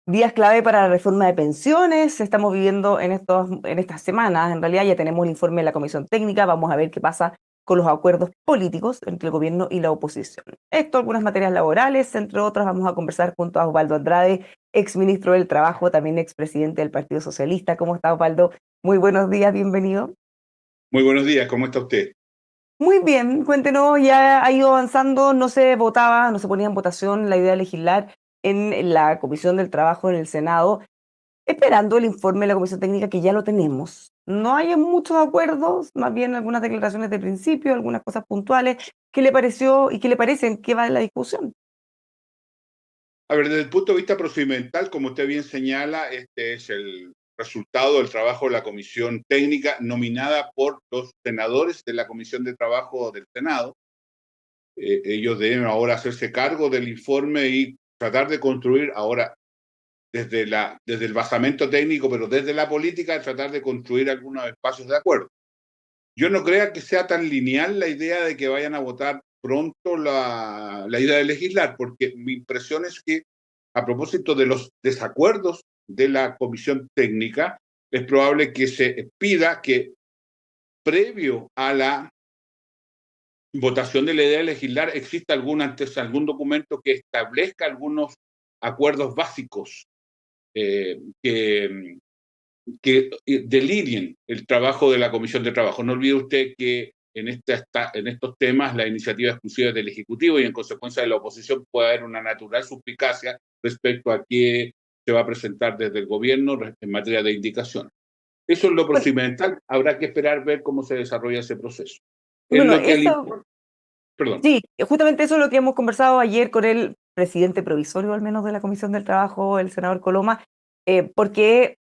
Días clave para la reforma de pensiones. Estamos viviendo en estas semanas. En realidad ya tenemos el informe de la Comisión Técnica. Vamos a ver qué pasa con los acuerdos políticos entre el gobierno y la oposición. Esto, algunas materias laborales, entre otras, vamos a conversar junto a Osvaldo Andrade, exministro del Trabajo, también expresidente del Partido Socialista. ¿Cómo está, Osvaldo? Muy buenos días, bienvenido. Muy buenos días, ¿cómo está usted? Muy bien, cuéntenos, ya ha ido avanzando, no se votaba, no se ponía en votación la idea de legislar en la Comisión del Trabajo en el Senado, esperando el informe de la Comisión Técnica que ya lo tenemos. No hay muchos acuerdos, más bien algunas declaraciones de principio, algunas cosas puntuales. ¿Qué le pareció y qué le parecen? ¿Qué va en la discusión? A ver, desde el punto de vista procedimental, como usted bien señala, este es el resultado del trabajo de la Comisión Técnica nominada por los senadores de la Comisión de Trabajo del Senado. Ellos deben ahora hacerse cargo del informe y tratar de construir ahora desde el basamento técnico, pero desde la política, tratar de construir algunos espacios de acuerdo. Yo no creo que sea tan lineal la idea de que vayan a votar pronto la idea de legislar, porque mi impresión es que a propósito de los desacuerdos de la comisión técnica, es probable que se pida que previo a la votación de la idea de legislar exista algún documento que establezca algunos acuerdos básicos que delineen el trabajo de la Comisión de Trabajo. No olvide usted que en estos temas la iniciativa exclusiva es del Ejecutivo y en consecuencia de la oposición puede haber una natural suspicacia respecto a qué se va a presentar desde el gobierno en materia de indicación. Eso es lo Bueno, procedimental, habrá que esperar ver cómo se desarrolla ese proceso. En bueno, lo que al eso, informe, perdón, sí, justamente eso es lo que hemos conversado ayer con el presidente provisorio, al menos de la Comisión del Trabajo, el senador Coloma, porque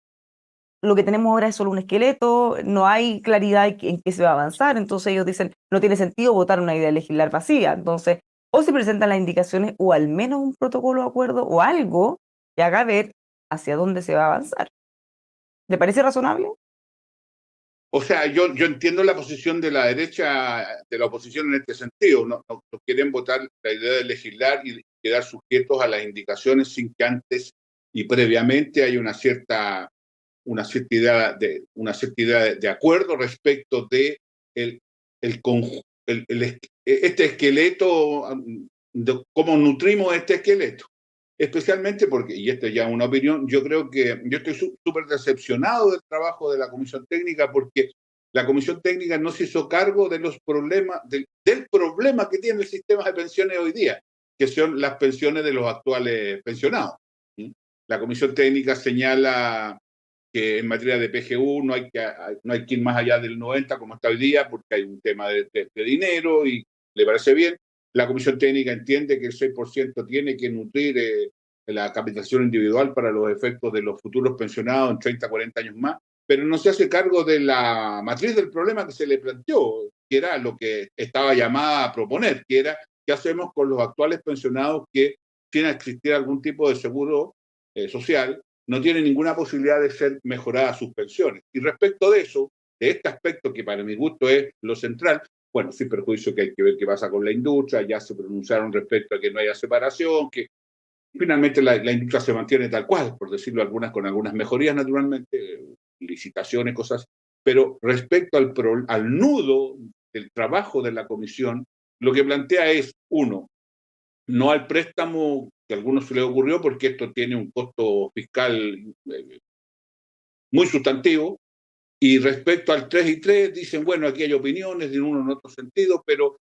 lo que tenemos ahora es solo un esqueleto, no hay claridad en qué se va a avanzar, entonces ellos dicen, no tiene sentido votar una idea legislar vacía, entonces o se presentan las indicaciones o al menos un protocolo de acuerdo o algo que haga ver hacia dónde se va a avanzar. ¿Le parece razonable? o sea, yo entiendo la posición de la derecha, de la oposición en este sentido. No quieren votar la idea de legislar y quedar sujetos a las indicaciones sin que antes y previamente hay una cierta idea de acuerdo respecto de el, el, este esqueleto, de cómo nutrimos este esqueleto. Especialmente porque, y esta ya es una opinión, yo creo que yo estoy súper decepcionado del trabajo de la Comisión Técnica porque la Comisión Técnica no se hizo cargo de los problemas, del problema que tiene el sistema de pensiones hoy día, que son las pensiones de los actuales pensionados. La Comisión Técnica señala que en materia de PGU no hay que ir más allá del 90 como está hoy día, porque hay un tema de dinero y le parece bien. La Comisión Técnica entiende que el 6% tiene que nutrir la capitalización individual para los efectos de los futuros pensionados en 30, 40 años más, pero no se hace cargo de la matriz del problema que se le planteó, que era lo que estaba llamada a proponer, que era qué hacemos con los actuales pensionados que tienen que existir algún tipo de seguro social, no tiene ninguna posibilidad de ser mejoradas sus pensiones. Y respecto de eso, de este aspecto que para mi gusto es lo central, bueno, sin perjuicio que hay que ver qué pasa con la industria, ya se pronunciaron respecto a que no haya separación, que finalmente la industria se mantiene tal cual, por decirlo algunas, con algunas mejorías naturalmente, licitaciones, cosas, pero respecto al nudo del trabajo de la comisión, lo que plantea es, uno, no al préstamo que a algunos se les ocurrió porque esto tiene un costo fiscal muy sustantivo. Y respecto al 3 y 3 dicen, bueno, aquí hay opiniones de uno en otro sentido, pero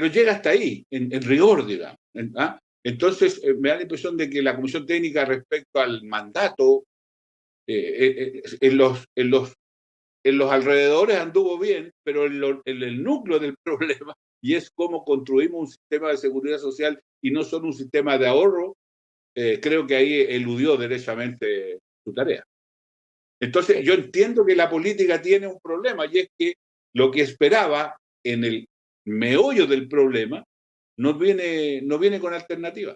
llega hasta ahí, en rigor, digamos. ¿Ah? Entonces, me da la impresión de que la Comisión Técnica respecto al mandato en los alrededores anduvo bien, pero en el núcleo del problema, y es cómo construimos un sistema de seguridad social y no solo un sistema de ahorro, creo que ahí eludió derechamente su tarea. Entonces, Eh, yo entiendo que la política tiene un problema y es que lo que esperaba en el meollo del problema no viene con alternativa,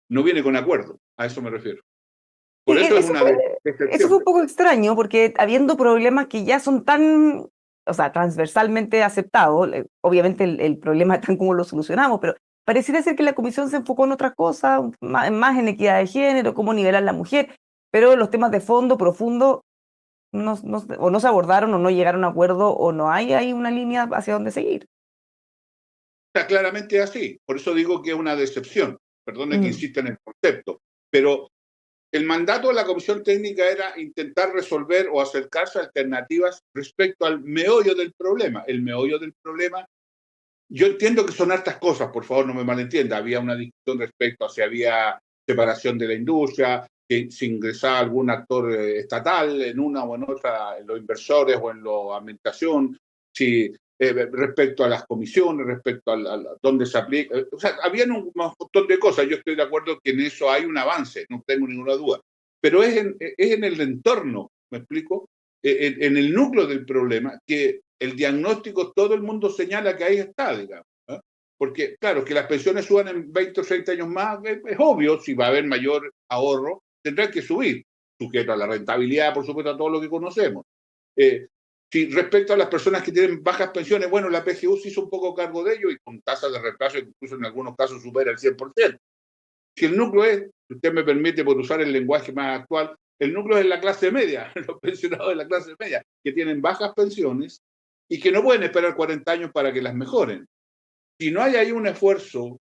no viene con acuerdo, a eso me refiero. Sí, Por eso es una eso fue decepción. un poco extraño porque habiendo problemas que ya son tan, o sea, transversalmente aceptados, obviamente el problema es tan como lo solucionamos, pero pareciera ser que la comisión se enfocó en otras cosas, más en equidad de género, cómo nivelar la mujer, pero los temas de fondo, profundo, o no se abordaron o no llegaron a acuerdo o no hay ahí una línea hacia dónde seguir. Está claramente así. Por eso digo que es una decepción. Perdone que Mm, insista en el concepto. Pero el mandato de la comisión técnica era intentar resolver o acercarse a alternativas respecto al meollo del problema. El meollo del problema, yo entiendo que son hartas cosas, por favor no me malentienda. Había una discusión respecto a si había separación de la industria, que si ingresaba algún actor estatal en una o en otra, en los inversores o en la administración, si respecto a las comisiones, respecto a dónde se aplica. O sea, habían un montón de cosas. Yo estoy de acuerdo que en eso hay un avance, no tengo ninguna duda. Pero es en el entorno, ¿me explico? En el núcleo del problema, que el diagnóstico todo el mundo señala que ahí está, digamos. ¿Eh? Porque, claro, que las pensiones suban en 20 o 30 años más, es obvio, si va a haber mayor ahorro, tendrá que subir, sujeto a la rentabilidad, por supuesto, a todo lo que conocemos. Eh, si respecto a las personas que tienen bajas pensiones, bueno, la PGU se hizo un poco cargo de ello y con tasas de reemplazo que incluso en algunos casos supera el 100%. Si el núcleo es, si usted me permite por usar el lenguaje más actual, el núcleo es la clase media, los pensionados de la clase media, que tienen bajas pensiones y que no pueden esperar 40 años para que las mejoren. Si no hay ahí un esfuerzo,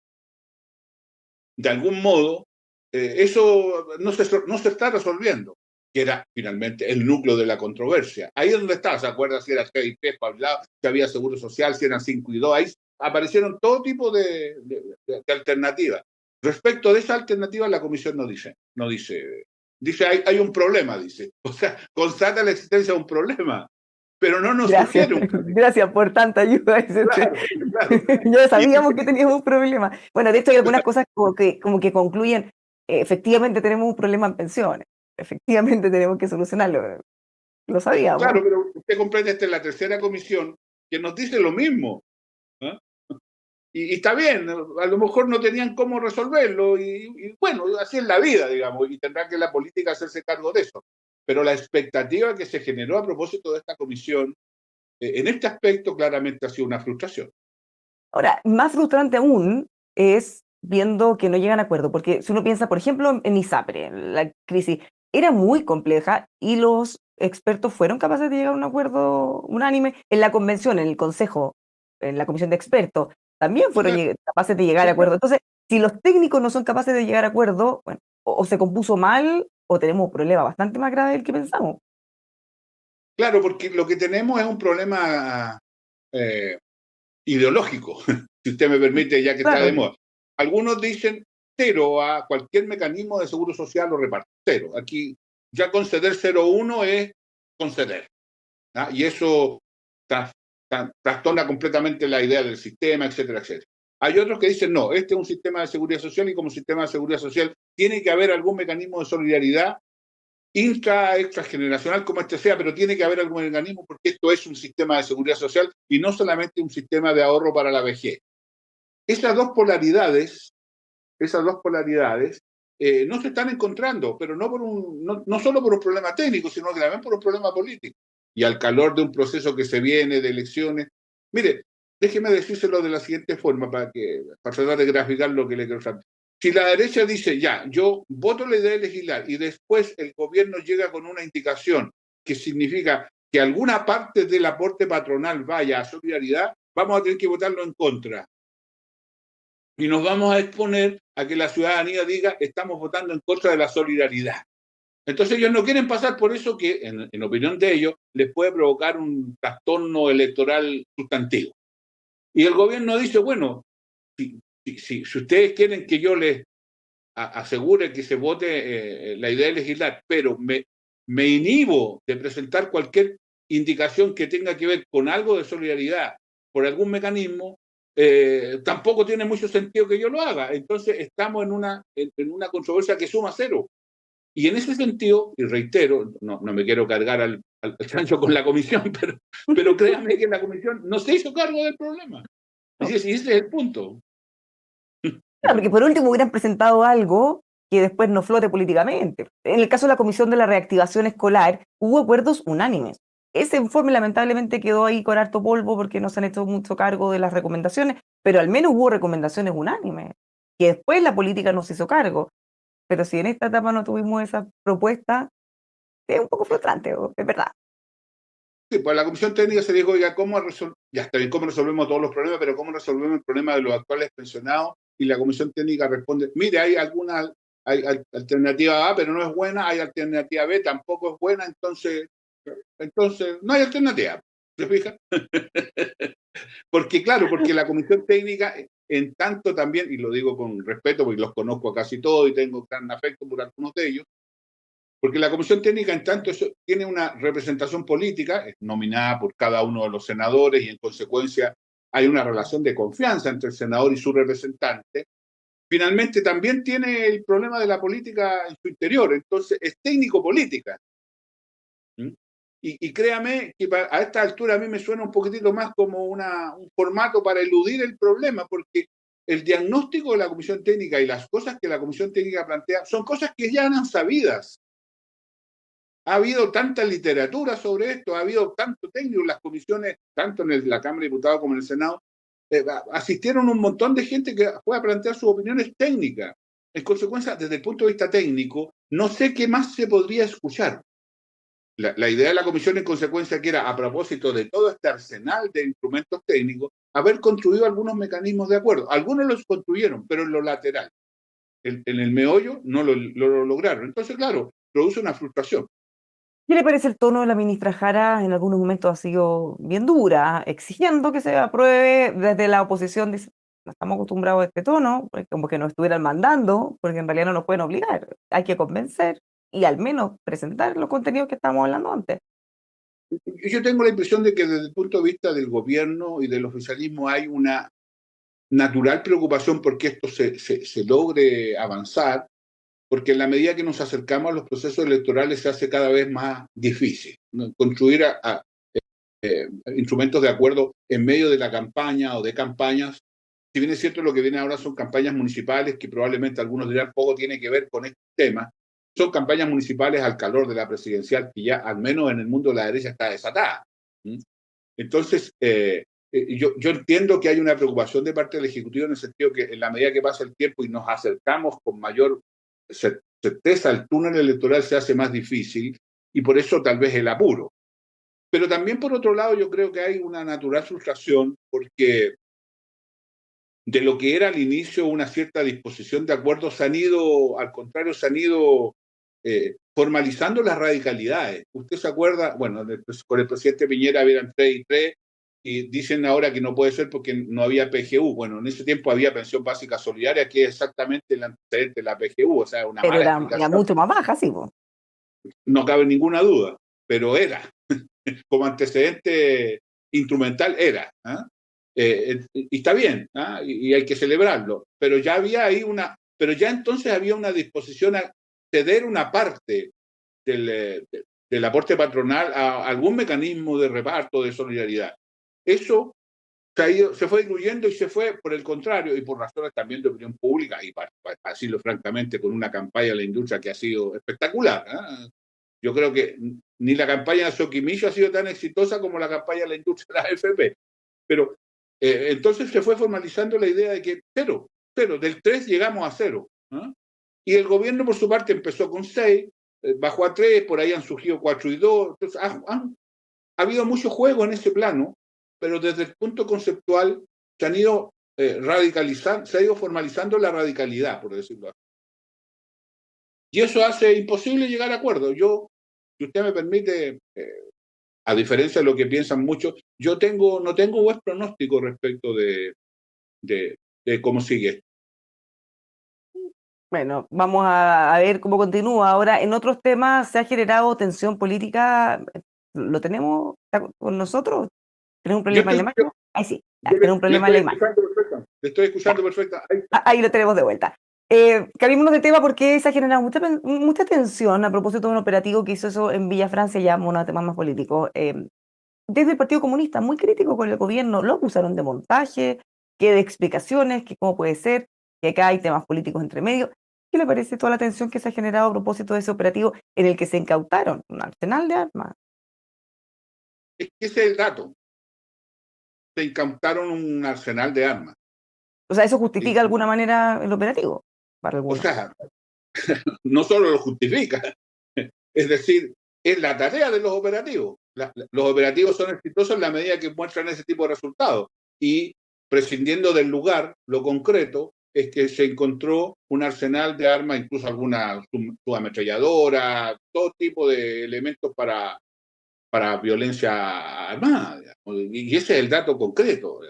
de algún modo, eso no se está resolviendo, que era finalmente el núcleo de la controversia. Ahí es donde está, ¿se acuerda si era GIP, si había seguro social, si eran 5 y 2? Ahí aparecieron todo tipo de alternativas. Respecto de esa alternativa, la comisión dice hay un problema, dice. O sea, constata la existencia de un problema, pero no nos gracias, sugiere un camino. gracias por tanta ayuda. Claro, claro. Ya Y, sabíamos que teníamos un problema. Bueno, de hecho hay algunas cosas como que concluyen, efectivamente tenemos un problema en pensiones, efectivamente tenemos que solucionarlo, lo sabíamos. claro, pero usted comprende, esta es la tercera comisión que nos dice lo mismo. ¿Eh? Y está bien, a lo mejor no tenían cómo resolverlo y bueno, así es la vida, digamos, y tendrá que la política hacerse cargo de eso. Pero la expectativa que se generó a propósito de esta comisión, en este aspecto claramente ha sido una frustración. Ahora, más frustrante aún es viendo que no llegan a acuerdo, porque si uno piensa, por ejemplo, en ISAPRE, la crisis era muy compleja y los expertos fueron capaces de llegar a un acuerdo unánime en la convención, en el consejo, en la comisión de expertos, también fueron Claro, capaces de llegar a sí, acuerdo. claro. Entonces, si los técnicos no son capaces de llegar a acuerdo, bueno, o se compuso mal o tenemos un problema bastante más grave del que pensamos. Claro, porque lo que tenemos es un problema eh, ideológico, si usted me permite, ya que está de Claro, moda. Algunos dicen cero a cualquier mecanismo de seguro social o reparto, cero. Aquí ya conceder 0,1 es conceder. ¿Ah? Y eso trastorna completamente la idea del sistema, etcétera, etcétera. Hay otros que dicen, no, este es un sistema de seguridad social y como sistema de seguridad social tiene que haber algún mecanismo de solidaridad extrageneracional como este sea, pero tiene que haber algún mecanismo porque esto es un sistema de seguridad social y no solamente un sistema de ahorro para la vejez. Esas dos polaridades, no se están encontrando, pero no solo por un problema técnico, sino que también por un problema político. Y al calor de un proceso que se viene de elecciones. Mire, déjeme decírselo de la siguiente forma para tratar de graficar lo que le quiero saber. Si la derecha dice, ya, yo voto la idea de legislar y después el gobierno llega con una indicación que significa que alguna parte del aporte patronal vaya a solidaridad, vamos a tener que votarlo en contra y nos vamos a exponer a que la ciudadanía diga estamos votando en contra de la solidaridad. Entonces ellos no quieren pasar por eso que, en opinión de ellos, les puede provocar un trastorno electoral sustantivo. Y el gobierno dice, bueno, si ustedes quieren que yo les asegure que se vote la idea de legislar, pero me inhibo de presentar cualquier indicación que tenga que ver con algo de solidaridad por algún mecanismo, tampoco tiene mucho sentido que yo lo haga. Entonces estamos en una controversia que suma cero. Y en ese sentido, y reitero, no me quiero cargar al chancho con la comisión, pero créanme que la comisión no se hizo cargo del problema. Y no. ese es el punto. Claro, porque por último hubieran presentado algo que después no flote políticamente. En el caso de la Comisión de la Reactivación Escolar, hubo acuerdos unánimes. Ese informe lamentablemente quedó ahí con harto polvo porque no se han hecho mucho cargo de las recomendaciones, pero al menos hubo recomendaciones unánimes, que después la política no se hizo cargo. Pero si en esta etapa no tuvimos esa propuesta, es un poco frustrante, es verdad. Sí, pues la comisión técnica se dijo, oiga, ya está bien, ¿cómo resolvemos todos los problemas? Pero ¿cómo resolvemos el problema de los actuales pensionados? Y la comisión técnica responde, mire, hay alternativa A, pero no es buena, hay alternativa B, tampoco es buena, entonces no hay alternativa. ¿Se fija? Porque claro, porque la comisión técnica, en tanto también, y lo digo con respeto porque los conozco a casi todos y tengo gran afecto por algunos de ellos, porque la comisión técnica, en tanto, tiene una representación política, es nominada por cada uno de los senadores y en consecuencia hay una relación de confianza entre el senador y su representante. Finalmente también tiene el problema de la política en su interior, entonces es técnico-política. ¿Mm? Y créame que a esta altura a mí me suena un poquitito más como un formato para eludir el problema, porque el diagnóstico de la comisión técnica y las cosas que la comisión técnica plantea son cosas que ya eran sabidas. Ha habido tanta literatura sobre esto, ha habido tanto técnico, las comisiones, tanto en la Cámara de Diputados como en el Senado, asistieron un montón de gente que fue a plantear sus opiniones técnicas. En consecuencia, desde el punto de vista técnico, no sé qué más se podría escuchar. La idea de la comisión, en consecuencia, que era, a propósito de todo este arsenal de instrumentos técnicos, haber construido algunos mecanismos de acuerdo. Algunos los construyeron, pero en lo lateral. En el meollo no lo lograron. Entonces, claro, produce una frustración. ¿Qué le parece el tono de la ministra Jara? En algunos momentos ha sido bien dura, exigiendo que se apruebe desde la oposición. Dice, no estamos acostumbrados a este tono, pues, como que nos estuvieran mandando, porque en realidad no nos pueden obligar. Hay que convencer y al menos presentar los contenidos que estamos hablando antes. Yo tengo la impresión de que desde el punto de vista del gobierno y del oficialismo hay una natural preocupación porque esto se logre avanzar, porque en la medida que nos acercamos a los procesos electorales se hace cada vez más difícil, ¿no? Construir instrumentos de acuerdo en medio de la campaña o de campañas. Si bien es cierto, lo que viene ahora son campañas municipales, que probablemente algunos dirán poco tiene que ver con este tema, son campañas municipales al calor de la presidencial, que ya al menos en el mundo de la derecha está desatada. Entonces, yo entiendo que hay una preocupación de parte del Ejecutivo en el sentido que en la medida que pasa el tiempo y nos acercamos con mayor certeza al túnel electoral se hace más difícil y por eso tal vez el apuro. Pero también por otro lado yo creo que hay una natural frustración porque de lo que era al inicio una cierta disposición de acuerdo, al contrario, se han ido formalizando las radicalidades. Usted se acuerda, bueno, con el presidente Piñera habían 3 y 3, y dicen ahora que no puede ser porque no había PGU. Bueno, en ese tiempo había pensión básica solidaria, que es exactamente el antecedente de la PGU, o sea, una Pero mala era explicación. mucho más baja, sí, po. No cabe ninguna duda, pero era, como antecedente instrumental era. ¿Ah? Y está bien, ¿ah? Y hay que celebrarlo, pero ya había ahí pero ya entonces había una disposición a ceder una parte del aporte patronal a algún mecanismo de reparto, de solidaridad. Eso se fue diluyendo y se fue, por el contrario, y por razones también de opinión pública, y para decirlo francamente, con una campaña de la industria que ha sido espectacular. ¿Eh? Yo creo que ni la campaña de Soquimillo ha sido tan exitosa como la campaña de la industria de la AFP. Pero entonces se fue formalizando la idea de que cero, del 3 llegamos a 0. ¿Eh? Y el gobierno, por su parte, empezó con 6, bajó a 3, por ahí han surgido 4 y 2. Entonces, ha habido mucho juego en ese plano, pero desde el punto conceptual se han ido radicalizando, se ha ido formalizando la radicalidad, por decirlo así. Y eso hace imposible llegar a acuerdos. Si usted me permite, a diferencia de lo que piensan muchos, no tengo buen pronóstico respecto de, de cómo sigue. Bueno, vamos a ver cómo continúa. Ahora, en otros temas se ha generado tensión política. ¿Lo tenemos con nosotros? ¿Tenemos un Yo, problema en la estoy, yo, imagen? Ahí sí, ya, yo tenemos un le problema en estoy la imagen. escuchando perfecto. Le estoy escuchando perfecto. Ahí está. Ahí lo tenemos de vuelta. Cambiémonos de tema porque se ha generado mucha tensión a propósito de un operativo que hizo eso en Villa Francia, ya uno de temas más políticos. Desde el Partido Comunista, muy crítico con el gobierno, lo acusaron de montaje, que de explicaciones, que cómo puede ser, que acá hay temas políticos entre medio. ¿Qué le parece toda la tensión que se ha generado a propósito de ese operativo en el que se incautaron un arsenal de armas? Ese es el dato. Se incautaron un arsenal de armas. O sea, eso justifica de Y, alguna manera el operativo para o algunos. sea, no solo lo justifica, es decir, es la tarea de los operativos. Los operativos son exitosos en la medida que muestran ese tipo de resultados. Y prescindiendo del lugar, lo concreto es que se encontró un arsenal de armas, incluso alguna subametralladora, todo tipo de elementos para violencia armada. Y ese es el dato concreto.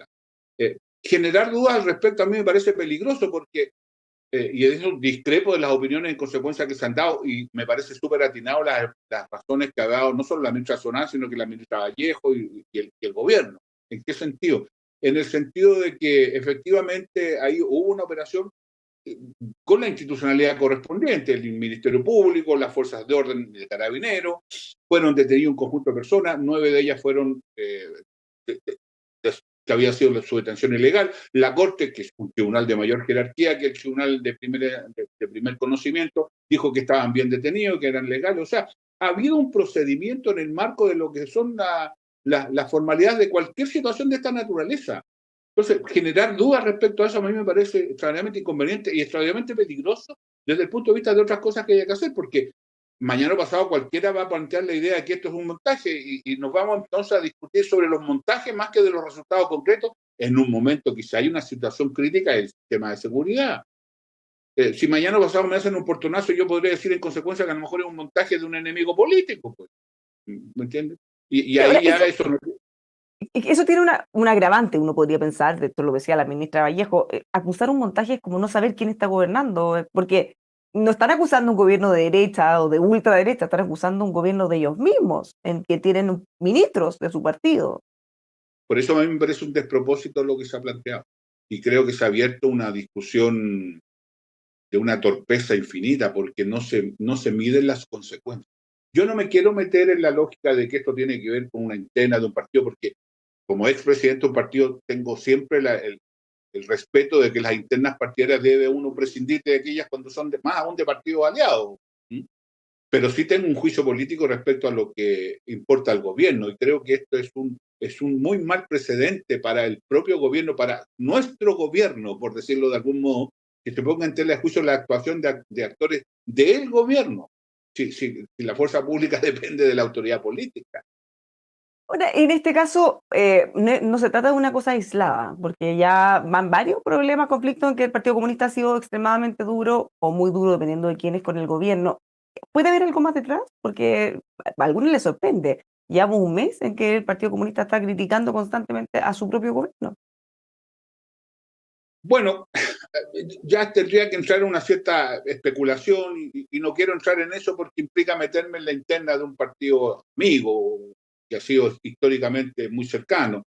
Eh, Generar dudas al respecto a mí me parece peligroso porque y eso discrepo de las opiniones en consecuencia que se han dado y me parece súper atinado las razones que ha dado no solo la ministra Zonal, sino que la ministra Vallejo y el gobierno. ¿En qué sentido? En el sentido de que efectivamente ahí hubo una operación eh, con la institucionalidad correspondiente, el Ministerio Público, las fuerzas de orden de carabineros, fueron detenidos un conjunto de personas, 9 de ellas fueron que había sido su detención ilegal, la Corte, que es un tribunal de mayor jerarquía que el tribunal de primer conocimiento, dijo que estaban bien detenidos, que eran legales. O sea, ha habido un procedimiento en el marco de lo que son las formalidades de cualquier situación de esta naturaleza. Entonces, generar dudas respecto a eso a mí me parece extraordinariamente inconveniente y extraordinariamente peligroso desde el punto de vista de otras cosas que hay que hacer, porque mañana pasado cualquiera va a plantear la idea de que esto es un montaje y nos vamos entonces a discutir sobre los montajes más que de los resultados concretos en un momento que si hay una situación crítica del sistema de seguridad. Si mañana pasado me hacen un portonazo, yo podría decir en consecuencia que a lo mejor es un montaje de un enemigo político, pues. ¿Me entiendes? Y Y ahora, ahí ya eso no. eso tiene un agravante, uno podría pensar, de esto lo decía la ministra Vallejo, acusar un montaje es como no saber quién está gobernando, porque no están acusando un gobierno de derecha o de ultraderecha, están acusando un gobierno de ellos mismos, en que tienen ministros de su partido. Por eso a mí me parece un despropósito lo que se ha planteado. Y creo que se ha abierto una discusión de una torpeza infinita porque no se miden las consecuencias. Yo no me quiero meter en la lógica de que esto tiene que ver con una interna de un partido, porque como expresidente de un partido tengo siempre el respeto de que las internas partidarias debe uno prescindir de aquellas cuando son más aún de partidos aliados. ¿Mm? Pero sí tengo un juicio político respecto a lo que importa al gobierno y creo que esto es un muy mal precedente para el propio gobierno, para nuestro gobierno, por decirlo de algún modo, que se ponga en tela de juicio la actuación de actores del gobierno, si la fuerza pública depende de la autoridad política. Ahora, en este caso, no se trata de una cosa aislada, porque ya van varios problemas, conflictos en que el Partido Comunista ha sido extremadamente duro o muy duro, dependiendo de quién es con el gobierno. ¿Puede haber algo más detrás? Porque a algunos les sorprende. Llevamos un mes en que el Partido Comunista está criticando constantemente a su propio gobierno. Bueno, ya tendría que entrar en una cierta especulación y no quiero entrar en eso porque implica meterme en la interna de un partido amigo que ha sido históricamente muy cercano.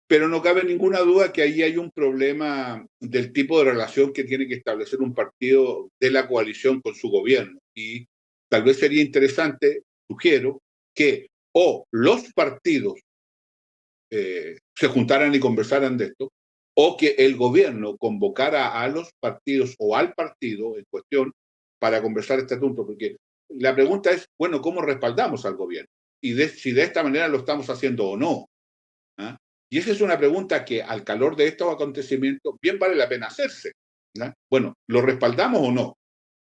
Pero no cabe ninguna duda que ahí hay un problema del tipo de relación que tiene que establecer un partido de la coalición con su gobierno. Y tal vez sería interesante, sugiero, que o los partidos se juntaran y conversaran de esto, o que el gobierno convocara a los partidos o al partido en cuestión para conversar este asunto, porque la pregunta es, bueno, ¿cómo respaldamos al gobierno? Y si de esta manera lo estamos haciendo o no. ¿Ah? Y esa es una pregunta que al calor de estos acontecimientos bien vale la pena hacerse. ¿No? Bueno, ¿lo respaldamos o no?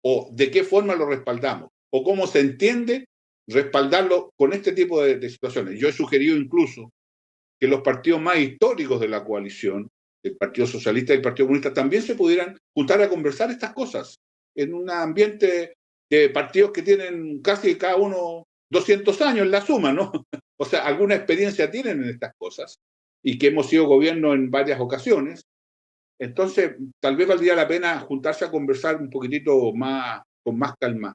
¿O de qué forma lo respaldamos? ¿O cómo se entiende respaldarlo con este tipo de situaciones? Yo he sugerido incluso que los partidos más históricos de la coalición, el Partido Socialista y el Partido Comunista, también se pudieran juntar a conversar estas cosas en un ambiente de partidos que tienen casi cada uno 200 años en la suma, ¿no? O sea, alguna experiencia tienen en estas cosas y que hemos sido gobierno en varias ocasiones. Entonces, tal vez valdría la pena juntarse a conversar un poquitito más, con más calma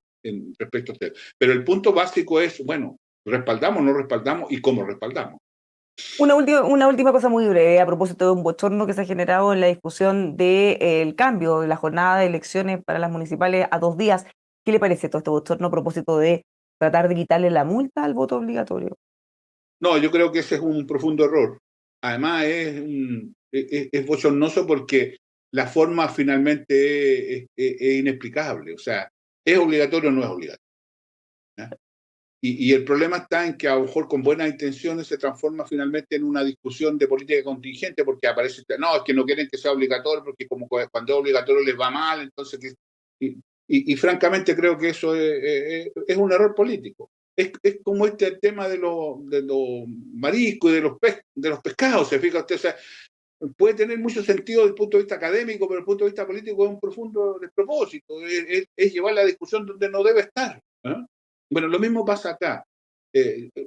respecto a usted. Pero el punto básico es, bueno, respaldamos, no respaldamos y cómo respaldamos. Una última cosa muy breve a propósito de un bochorno que se ha generado en la discusión del cambio de la jornada de elecciones para las municipales a 2 días. ¿Qué le parece todo este bochorno a propósito de tratar de quitarle la multa al voto obligatorio? No, yo creo que ese es un profundo error. Además, es bochornoso porque la forma finalmente es inexplicable. O sea, ¿es obligatorio o no es obligatorio? ¿Ya? Y el problema está en que a lo mejor con buenas intenciones se transforma finalmente en una discusión de política contingente porque aparece, no, es que no quieren que sea obligatorio porque como cuando es obligatorio les va mal, entonces... y francamente creo que eso es un error político. Es como este tema de los mariscos y de los pescados, se fija usted, o sea, puede tener mucho sentido desde el punto de vista académico, pero desde el punto de vista político es un profundo despropósito, es llevar la discusión donde no debe estar. ¿Eh? Bueno, lo mismo pasa acá.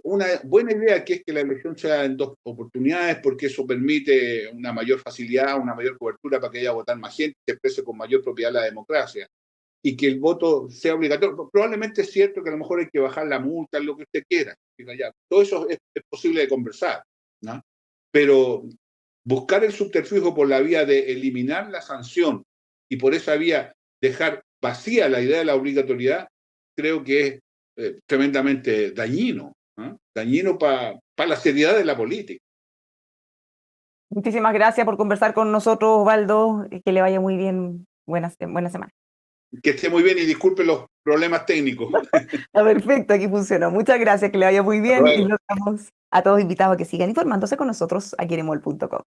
Una buena idea que es que la elección sea en dos oportunidades porque eso permite una mayor facilidad, una mayor cobertura para que haya votar más gente, se exprese con mayor propiedad la democracia y que el voto sea obligatorio. Probablemente es cierto que a lo mejor hay que bajar la multa, lo que usted quiera. Ya, todo eso es posible de conversar, ¿no? Pero buscar el subterfugio por la vía de eliminar la sanción y por esa vía dejar vacía la idea de la obligatoriedad, creo que es tremendamente dañino, ¿eh? Dañino para la seriedad de la política. Muchísimas gracias por conversar con nosotros, Osvaldo, y que le vaya muy bien. Buena semana. Que esté muy bien y disculpe los problemas técnicos. Está perfecto, aquí funciona. Muchas gracias, que le vaya muy Hasta bien y luego. los damos a todos invitados a que sigan informándose con nosotros aquí en emol.com.